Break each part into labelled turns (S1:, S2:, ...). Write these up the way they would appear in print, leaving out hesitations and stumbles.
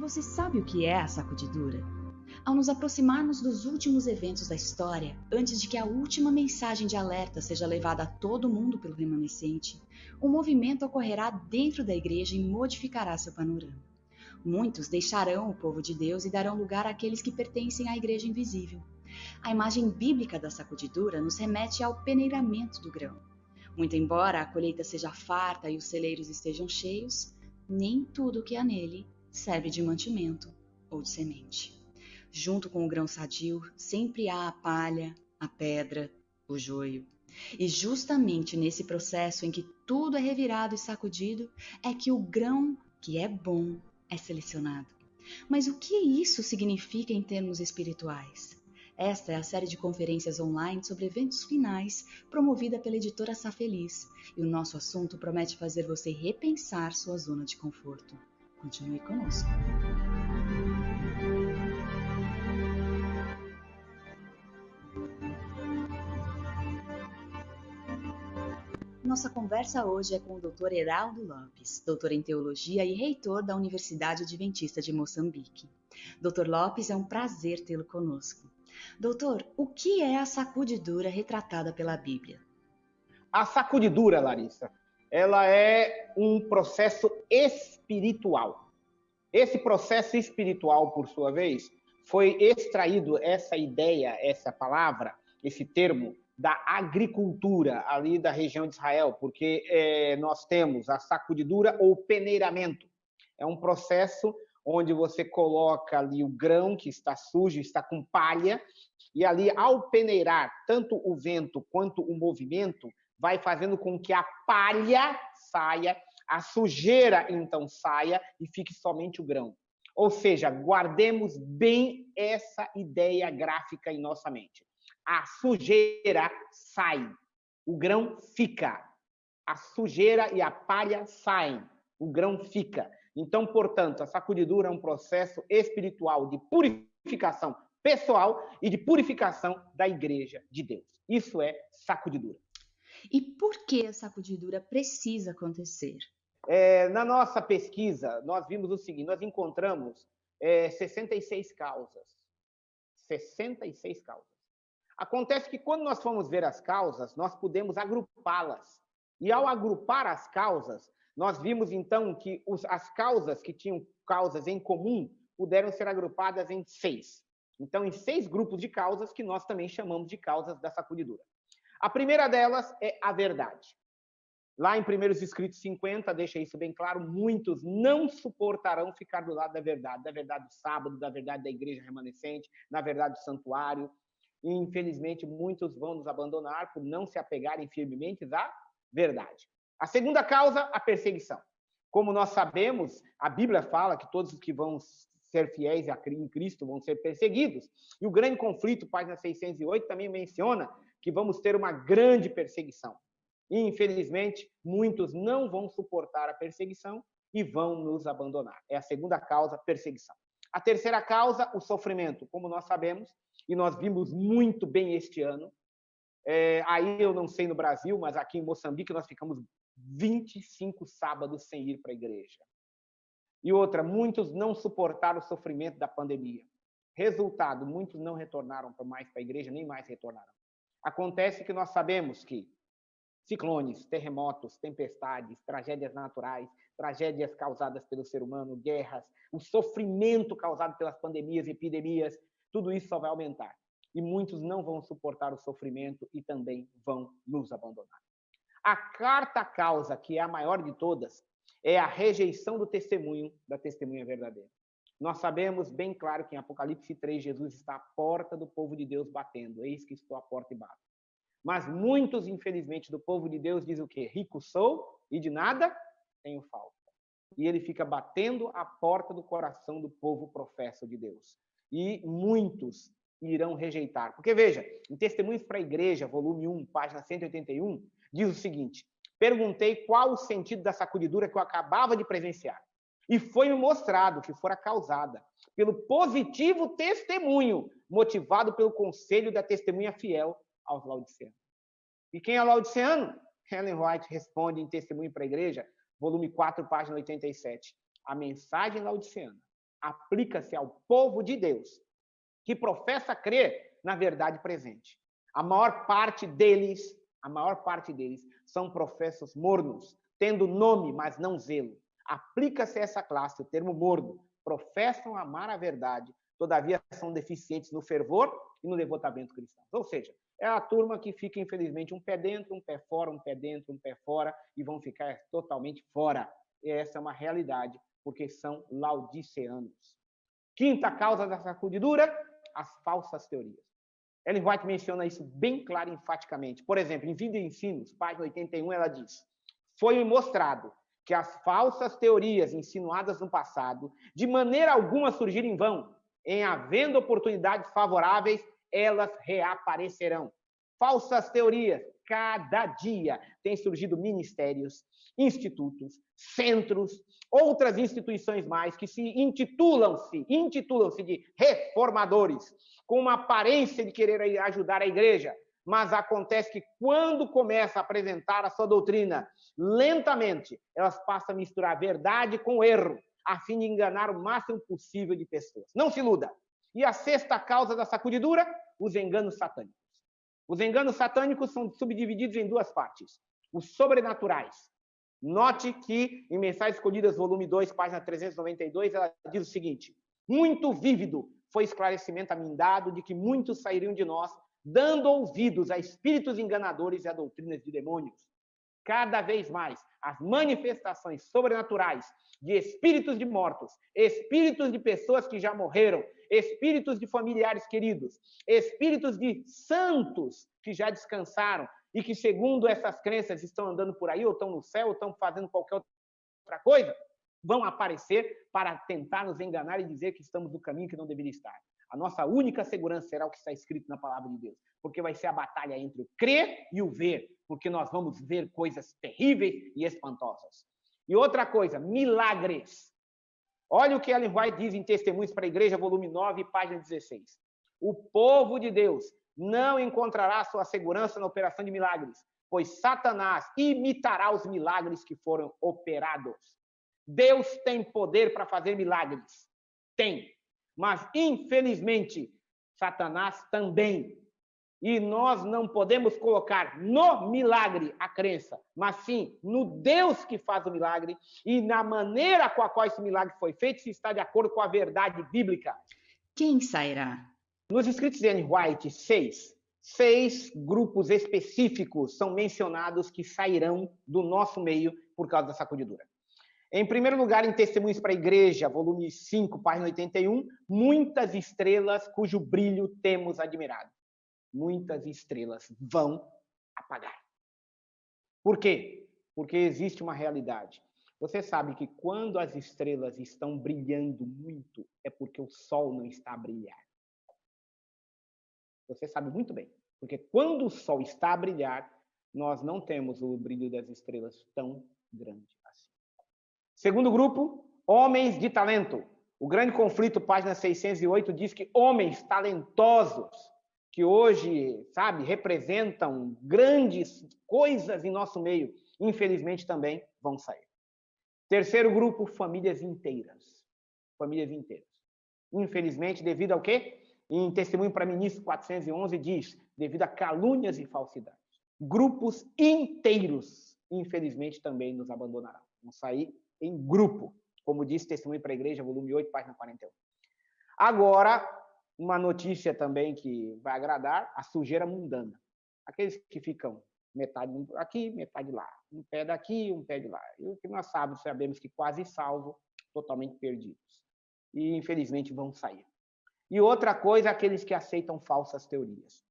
S1: Você sabe o que é a sacudidura? Ao nos aproximarmos dos últimos eventos da história, antes de que a última mensagem de alerta seja levada a todo mundo pelo remanescente, um movimento ocorrerá dentro da igreja e modificará seu panorama. Muitos deixarão o povo de Deus e darão lugar àqueles que pertencem à igreja invisível. A imagem bíblica da sacudidura nos remete ao peneiramento do grão. Muito embora a colheita seja farta e os celeiros estejam cheios, nem tudo que há nele serve de mantimento ou de semente. Junto com o grão sadio, sempre há a palha, a pedra, o joio. E justamente nesse processo em que tudo é revirado e sacudido, é que o grão que é bom é selecionado. Mas o que isso significa em termos espirituais? Esta é a série de conferências online sobre eventos finais, promovida pela editora Safeliz, e o nosso assunto promete fazer você repensar sua zona de conforto. Continue conosco. Nossa conversa hoje é com o Dr. Heraldo Lopes, doutor em teologia e reitor da Universidade Adventista de Moçambique. Dr. Lopes, é um prazer tê-lo conosco. Doutor, o que é a sacudidura retratada pela Bíblia?
S2: A sacudidura, Larissa, ela é um processo espiritual. Esse processo espiritual, por sua vez, foi extraído essa ideia, essa palavra, esse termo, da agricultura ali da região de Israel, porque nós temos a sacudidura ou peneiramento. É um processo onde você coloca ali o grão que está sujo, está com palha, e ali, ao peneirar, tanto o vento quanto o movimento, vai fazendo com que a palha saia, a sujeira, então, saia e fique somente o grão. Ou seja, guardemos bem essa ideia gráfica em nossa mente. A sujeira sai, o grão fica. A sujeira e a palha saem, o grão fica. Então, portanto, a sacudidura é um processo espiritual de purificação pessoal e de purificação da igreja de Deus. Isso é sacudidura.
S1: E por que a sacudidura precisa acontecer?
S2: Na nossa pesquisa, nós vimos o seguinte, nós encontramos 66 causas. 66 causas. Acontece que quando nós fomos ver as causas, nós pudemos agrupá-las. E ao agrupar as causas, nós vimos então que as causas que tinham causas em comum puderam ser agrupadas em 6. Então, em 6 grupos de causas que nós também chamamos de causas da sacudidura. A primeira delas é a verdade. Lá em 1 Escritos 50, deixa isso bem claro, muitos não suportarão ficar do lado da verdade do sábado, da verdade da igreja remanescente, na verdade do santuário. E, infelizmente, muitos vão nos abandonar por não se apegarem firmemente à verdade. A segunda causa, a perseguição. Como nós sabemos, a Bíblia fala que todos os que vão ser fiéis em Cristo vão ser perseguidos. E o grande conflito, página 608, também menciona que vamos ter uma grande perseguição. E, infelizmente, muitos não vão suportar a perseguição e vão nos abandonar. É a segunda causa, perseguição. A terceira causa, o sofrimento. Como nós sabemos, e nós vimos muito bem este ano, aí eu não sei no Brasil, mas aqui em Moçambique nós ficamos 25 sábados sem ir para a igreja. E outra, muitos não suportaram o sofrimento da pandemia. Resultado, muitos não retornaram mais para a igreja, nem mais retornaram. Acontece que nós sabemos que ciclones, terremotos, tempestades, tragédias naturais, tragédias causadas pelo ser humano, guerras, o sofrimento causado pelas pandemias e epidemias, tudo isso só vai aumentar. E muitos não vão suportar o sofrimento e também vão nos abandonar. A quarta causa, que é a maior de todas, é a rejeição do testemunho, da testemunha verdadeira. Nós sabemos bem claro que em Apocalipse 3, Jesus está à porta do povo de Deus batendo. Eis que estou à porta e bato. Mas muitos, infelizmente, do povo de Deus dizem o quê? Rico sou e de nada tenho falta. E ele fica batendo a porta do coração do povo professo de Deus. E muitos irão rejeitar. Porque, veja, em Testemunhos para a Igreja, volume 1, página 181, diz o seguinte: perguntei qual o sentido da sacudidura que eu acabava de presenciar. E foi-me mostrado que fora causada pelo positivo testemunho, motivado pelo conselho da testemunha fiel aos laodiceanos. E quem é laodiceano? Ellen White responde em Testemunho para a Igreja, volume 4, página 87. A mensagem laodiceana aplica-se ao povo de Deus, que professa crer na verdade presente. A maior parte deles são professos mornos, tendo nome, mas não zelo. Aplica-se a essa classe o termo morno. Professam amar a verdade, todavia são deficientes no fervor e no devotamento cristão. Ou seja, é a turma que fica, infelizmente, um pé dentro, um pé fora, um pé dentro, um pé fora, e vão ficar totalmente fora. E essa é uma realidade, porque são laodiceanos. Quinta causa da sacudidura, as falsas teorias. Ellen White menciona isso bem claro e enfaticamente. Por exemplo, em Vida e Ensinos, página 81, ela diz: foi mostrado que as falsas teorias insinuadas no passado, de maneira alguma surgiram em vão. Em havendo oportunidades favoráveis, elas reaparecerão. Falsas teorias. Cada dia têm surgido ministérios, institutos, centros, outras instituições mais que se intitulam-se de reformadores, com uma aparência de querer ajudar a igreja. Mas acontece que quando começa a apresentar a sua doutrina, lentamente, elas passam a misturar verdade com erro, a fim de enganar o máximo possível de pessoas. Não se iluda. E a sexta causa da sacudidura, os enganos satânicos. Os enganos satânicos são subdivididos em duas partes. Os sobrenaturais. Note que em Mensagens Escolhidas, volume 2, página 392, ela diz o seguinte: muito vívido foi esclarecimento a mim dado de que muitos sairiam de nós, dando ouvidos a espíritos enganadores e a doutrinas de demônios. Cada vez mais, as manifestações sobrenaturais de espíritos de mortos, espíritos de pessoas que já morreram, espíritos de familiares queridos, espíritos de santos que já descansaram e que, segundo essas crenças, estão andando por aí, ou estão no céu, ou estão fazendo qualquer outra coisa, vão aparecer para tentar nos enganar e dizer que estamos no caminho que não deveria estar. A nossa única segurança será o que está escrito na palavra de Deus, porque vai ser a batalha entre o crer e o ver, porque nós vamos ver coisas terríveis e espantosas. E outra coisa, milagres. Olha o que Ellen White diz em Testemunhos para a Igreja, volume 9, página 16. O povo de Deus não encontrará sua segurança na operação de milagres, pois Satanás imitará os milagres que foram operados. Deus tem poder para fazer milagres. Tem. Mas, infelizmente, Satanás também. E nós não podemos colocar no milagre a crença, mas sim no Deus que faz o milagre e na maneira com a qual esse milagre foi feito, se está de acordo com a verdade bíblica.
S1: Quem sairá?
S2: Nos escritos de Ellen White, seis grupos específicos são mencionados que sairão do nosso meio por causa da sacudidura. Em primeiro lugar, em Testemunhos para a Igreja, volume 5, página 81, muitas estrelas cujo brilho temos admirado. Muitas estrelas vão apagar. Por quê? Porque existe uma realidade. Você sabe que quando as estrelas estão brilhando muito, é porque o sol não está a brilhar. Você sabe muito bem. Porque quando o sol está a brilhar, nós não temos o brilho das estrelas tão grande assim. Segundo grupo, homens de talento. O Grande Conflito, página 608, diz que homens talentosos, que hoje, sabe, representam grandes coisas em nosso meio, infelizmente também vão sair. Terceiro grupo, famílias inteiras. Famílias inteiras. Infelizmente, devido ao quê? Em Testemunho para Ministro 411 diz, devido a calúnias e falsidades. Grupos inteiros, infelizmente, também nos abandonarão. Vão sair em grupo, como diz Testemunho para a Igreja, volume 8, página 41. Agora, uma notícia também que vai agradar, a sujeira mundana. Aqueles que ficam metade aqui, metade lá. Um pé daqui, um pé de lá. E o que nós sabemos que quase salvo, totalmente perdidos. E, infelizmente, vão sair. E outra coisa, aqueles que aceitam falsas teorias.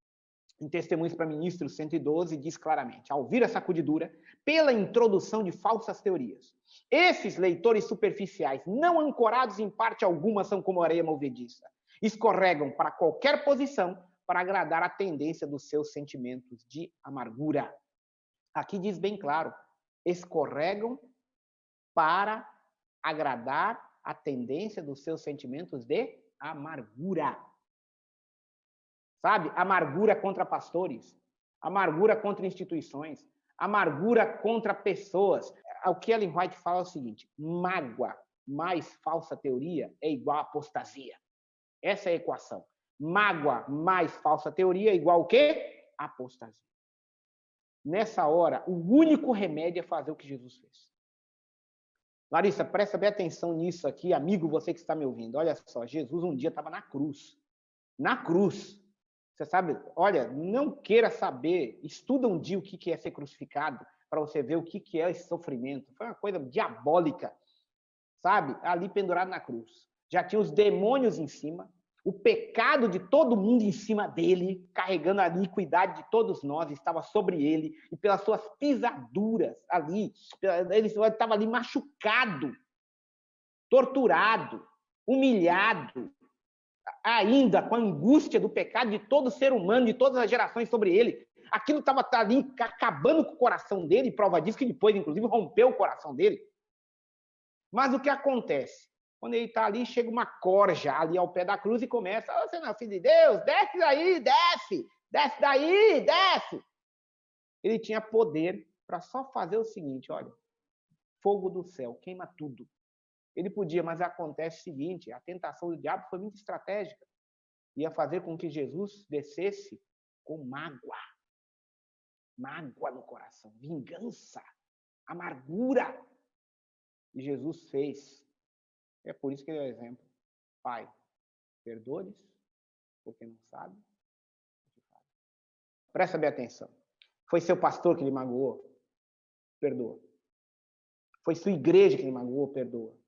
S2: Em Testemunhos para Ministros 112, diz claramente, ao vir a sacudidura, pela introdução de falsas teorias. Esses leitores superficiais, não ancorados em parte alguma, são como areia movediça. Escorregam para qualquer posição para agradar a tendência dos seus sentimentos de amargura. Aqui diz bem claro, escorregam para agradar a tendência dos seus sentimentos de amargura. Sabe? Amargura contra pastores, amargura contra instituições, amargura contra pessoas. O que Ellen White fala é o seguinte, mágoa mais falsa teoria é igual a apostasia. Essa é a equação. Mágoa mais falsa teoria é igual o quê? Apostasia. Nessa hora, o único remédio é fazer o que Jesus fez. Larissa, presta bem atenção nisso aqui, amigo, você que está me ouvindo. Olha só, Jesus um dia estava na cruz. Na cruz. Você sabe, olha, não queira saber, estuda um dia o que é ser crucificado, para você ver o que é esse sofrimento. Foi uma coisa diabólica, sabe? Ali pendurado na cruz. Já tinha os demônios em cima, o pecado de todo mundo em cima dele, carregando a iniquidade de todos nós, estava sobre ele, e pelas suas pisaduras ali, ele estava ali machucado, torturado, humilhado, ainda com a angústia do pecado de todo ser humano, de todas as gerações sobre ele. Aquilo estava ali acabando com o coração dele, prova disso que depois, inclusive, rompeu o coração dele. Mas o que acontece? Quando ele está ali, chega uma corja ali ao pé da cruz e começa, você não é filho de Deus, desce daí, desce, desce daí, desce. Ele tinha poder para só fazer o seguinte, olha, fogo do céu, queima tudo. Ele podia, mas acontece o seguinte, a tentação do diabo foi muito estratégica. Ia fazer com que Jesus descesse com mágoa. Mágoa no coração, vingança, amargura. E Jesus fez. É por isso que ele é o exemplo. Pai, perdoe-lhes, porque não sabem o que fazem. Presta bem atenção. Foi seu pastor que lhe magoou? Perdoa. Foi sua igreja que lhe magoou? Perdoa.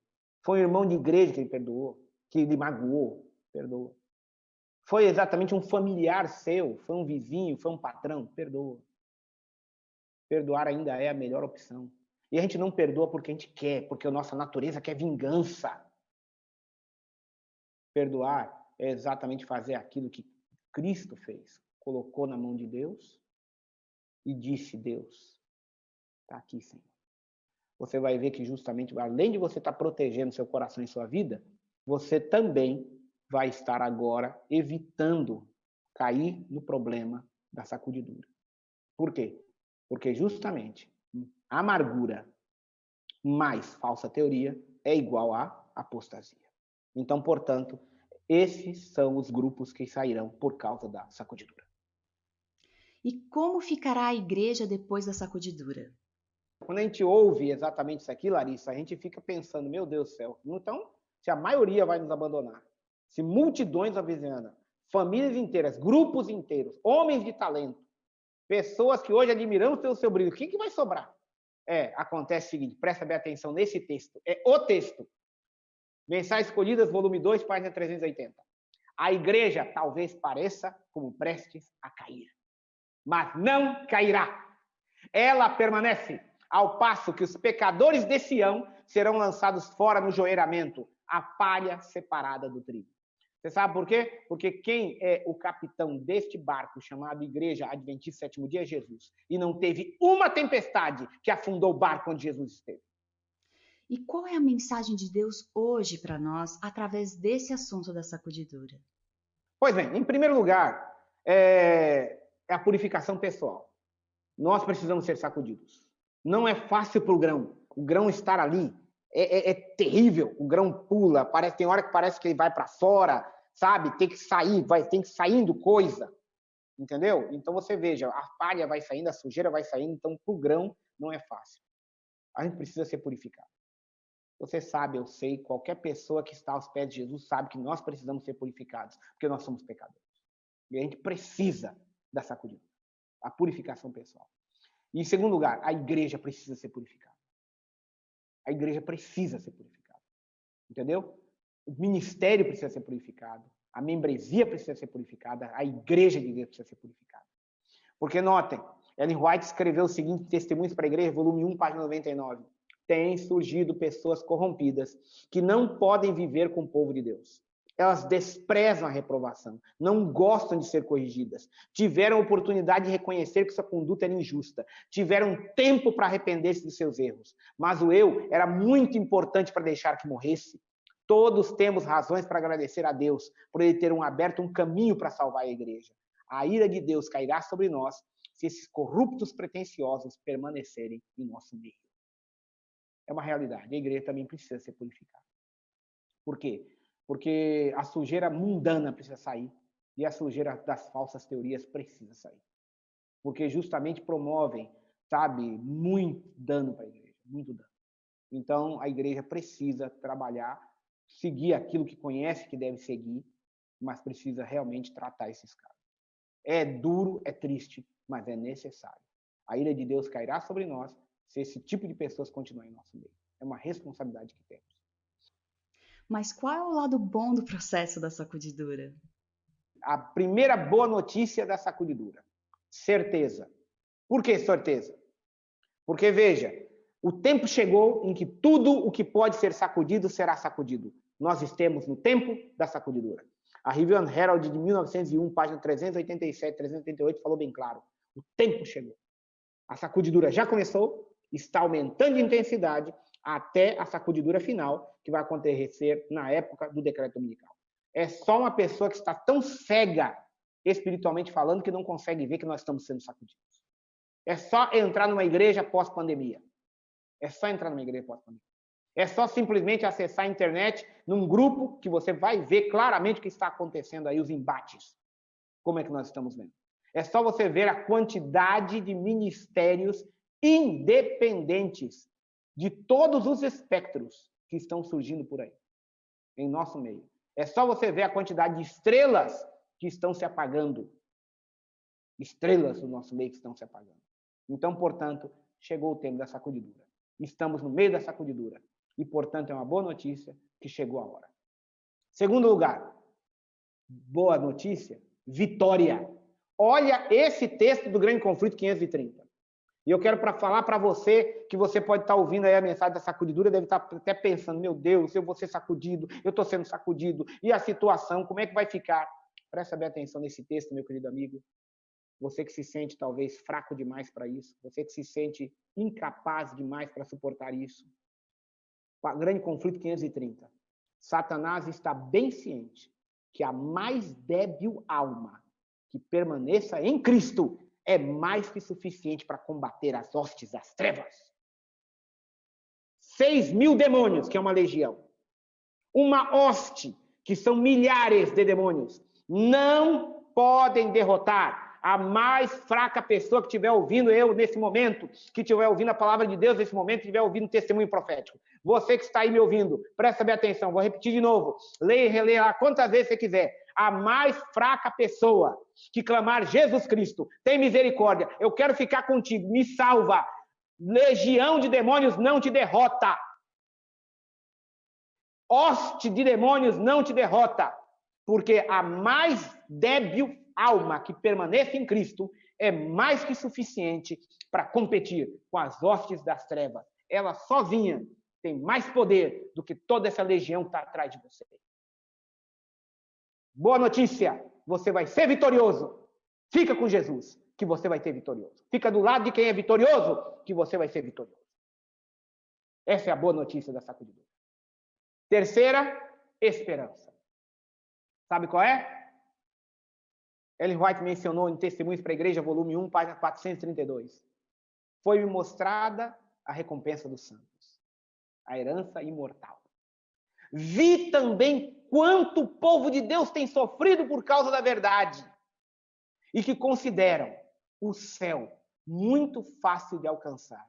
S2: Foi um irmão de igreja que lhe perdoou? Que lhe magoou? Perdoa. Foi exatamente um familiar seu? Foi um vizinho? Foi um patrão? Perdoa. Perdoar ainda é a melhor opção. E a gente não perdoa porque a gente quer, porque a nossa natureza quer vingança. Perdoar é exatamente fazer aquilo que Cristo fez. Colocou na mão de Deus e disse, Deus, está aqui, Senhor. Você vai ver que justamente, além de você estar protegendo seu coração e sua vida, você também vai estar agora evitando cair no problema da sacudidura. Por quê? Porque justamente amargura mais falsa teoria é igual a apostasia. Então, portanto, esses são os grupos que sairão por causa da sacudidura.
S1: E como ficará a igreja depois da sacudidura?
S2: Quando a gente ouve exatamente isso aqui, Larissa, a gente fica pensando, meu Deus do céu, então, se a maioria vai nos abandonar, se multidões avizinhando, famílias inteiras, grupos inteiros, homens de talento, pessoas que hoje admiramos pelo seu brilho, o que vai sobrar? Acontece o seguinte, presta bem atenção nesse texto, é o texto. Mensagens Escolhidas, volume 2, página 380. A igreja talvez pareça como prestes a cair, mas não cairá. Ela permanece, ao passo que os pecadores de Sião serão lançados fora no joeiramento, a palha separada do trigo. Você sabe por quê? Porque quem é o capitão deste barco chamado Igreja Adventista Sétimo Dia é Jesus. E não teve uma tempestade que afundou o barco onde Jesus esteve.
S1: E qual é a mensagem de Deus hoje para nós através desse assunto da sacudidura?
S2: Pois bem, em primeiro lugar, é a purificação pessoal. Nós precisamos ser sacudidos. Não é fácil para o grão estar ali. É terrível, o grão pula, tem hora que parece que ele vai para fora, sabe? Tem que sair, tem que saindo coisa, entendeu? Então você veja, a palha vai saindo, a sujeira vai saindo, então para o grão não é fácil. A gente precisa ser purificado. Você sabe, eu sei, qualquer pessoa que está aos pés de Jesus sabe que nós precisamos ser purificados, porque nós somos pecadores. E a gente precisa da sacudida, a purificação pessoal. E em segundo lugar, a igreja precisa ser purificada. A igreja precisa ser purificada. Entendeu? O ministério precisa ser purificado. A membresia precisa ser purificada. A igreja de Deus precisa ser purificada. Porque notem, Ellen White escreveu o seguinte, Testemunhos para a Igreja, volume 1, página 99. Tem surgido pessoas corrompidas que não podem viver com o povo de Deus. Elas desprezam a reprovação, não gostam de ser corrigidas, tiveram a oportunidade de reconhecer que sua conduta era injusta, tiveram tempo para arrepender-se dos seus erros, mas o eu era muito importante para deixar que morresse. Todos temos razões para agradecer a Deus por ele ter aberto um caminho para salvar a igreja. A ira de Deus cairá sobre nós se esses corruptos pretensiosos permanecerem em nosso meio. É uma realidade. A igreja também precisa ser purificada. Por quê? Porque a sujeira mundana precisa sair e a sujeira das falsas teorias precisa sair. Porque justamente promovem, sabe, muito dano para a igreja, muito dano. Então, a igreja precisa trabalhar, seguir aquilo que conhece que deve seguir, mas precisa realmente tratar esses casos. É duro, é triste, mas é necessário. A ira de Deus cairá sobre nós se esse tipo de pessoas continuar em nosso meio. É uma responsabilidade que temos.
S1: Mas qual é o lado bom do processo da sacudidura?
S2: A primeira boa notícia da sacudidura: certeza. Por que certeza? Porque, veja, o tempo chegou em que tudo o que pode ser sacudido será sacudido. Nós estamos no tempo da sacudidura. A Review and Herald de 1901, página 387, 388, falou bem claro. O tempo chegou. A sacudidura já começou, está aumentando de intensidade até a sacudidura final, que vai acontecer na época do decreto dominical. É só uma pessoa que está tão cega, espiritualmente falando, que não consegue ver que nós estamos sendo sacudidos. É só entrar numa igreja pós-pandemia. É só entrar numa igreja pós-pandemia. É só simplesmente acessar a internet num grupo que você vai ver claramente o que está acontecendo aí, os embates. Como é que nós estamos vendo? É só você ver a quantidade de ministérios independentes de todos os espectros que estão surgindo por aí, em nosso meio. É só você ver a quantidade de estrelas que estão se apagando. Estrelas do nosso meio que estão se apagando. Então, portanto, chegou o tempo da sacudidura. Estamos no meio da sacudidura. E, portanto, é uma boa notícia que chegou a hora. Segundo lugar, boa notícia, vitória. Olha esse texto do Grande Conflito 530. E eu quero falar para você, que você pode estar ouvindo aí a mensagem da sacudidura, deve estar até pensando, meu Deus, eu vou ser sacudido, eu estou sendo sacudido, e a situação, como é que vai ficar? Presta bem atenção nesse texto, meu querido amigo. Você que se sente talvez fraco demais para isso, você que se sente incapaz demais para suportar isso. Grande Conflito 530. Satanás está bem ciente que a mais débil alma que permaneça em Cristo é mais que suficiente para combater as hostes das trevas. 6.000 demônios, que é uma legião. Uma hoste, que são milhares de demônios, não podem derrotar a mais fraca pessoa que estiver ouvindo eu nesse momento, que estiver ouvindo a palavra de Deus nesse momento, que estiver ouvindo um testemunho profético. Você que está aí me ouvindo, presta bem atenção, vou repetir de novo. Leia e releia lá quantas vezes você quiser. A mais fraca pessoa que clamar Jesus Cristo, tem misericórdia, eu quero ficar contigo, me salva. Legião de demônios não te derrota. Hoste de demônios não te derrota. Porque a mais débil alma que permanece em Cristo é mais que suficiente para competir com as hostes das trevas. Ela sozinha tem mais poder do que toda essa legião que está atrás de você. Boa notícia, você vai ser vitorioso. Fica com Jesus, que você vai ser vitorioso. Fica do lado de quem é vitorioso, que você vai ser vitorioso. Essa é a boa notícia da sacudidura. Terceira, esperança. Sabe qual é? Ellen White mencionou em Testemunhos para a Igreja, volume 1, página 432. Foi-me mostrada a recompensa dos santos, a herança imortal. Vi também quanto o povo de Deus tem sofrido por causa da verdade e que consideram o céu muito fácil de alcançar.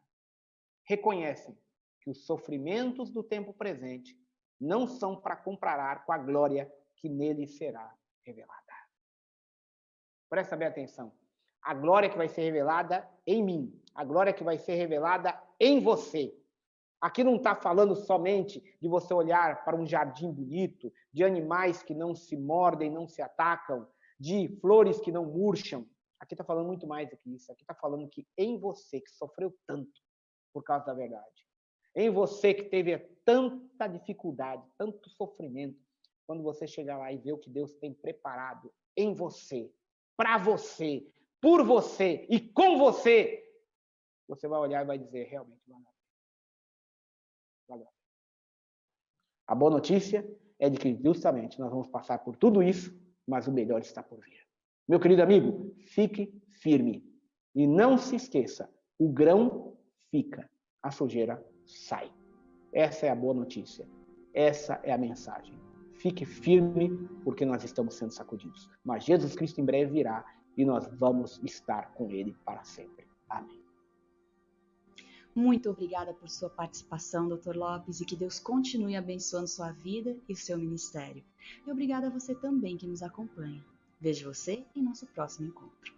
S2: Reconhecem que os sofrimentos do tempo presente não são para comparar com a glória que nele será revelada. Presta bem atenção. A glória que vai ser revelada em mim, a glória que vai ser revelada em você. Aqui não está falando somente de você olhar para um jardim bonito, de animais que não se mordem, não se atacam, de flores que não murcham. Aqui está falando muito mais do que isso. Aqui está falando que em você, que sofreu tanto por causa da verdade, em você que teve tanta dificuldade, tanto sofrimento, quando você chegar lá e ver o que Deus tem preparado em você, para você, por você e com você, você vai olhar e vai dizer, realmente, valeu. A boa notícia é de que justamente nós vamos passar por tudo isso, mas o melhor está por vir. Meu querido amigo, fique firme e não se esqueça, o grão fica, a sujeira sai. Essa é a boa notícia. Essa é a mensagem. Fique firme, porque nós estamos sendo sacudidos. Mas Jesus Cristo em breve virá e nós vamos estar com Ele para sempre. Amém.
S1: Muito obrigada por sua participação, Dr. Lopes, e que Deus continue abençoando sua vida e o seu ministério. E obrigada a você também que nos acompanha. Vejo você em nosso próximo encontro.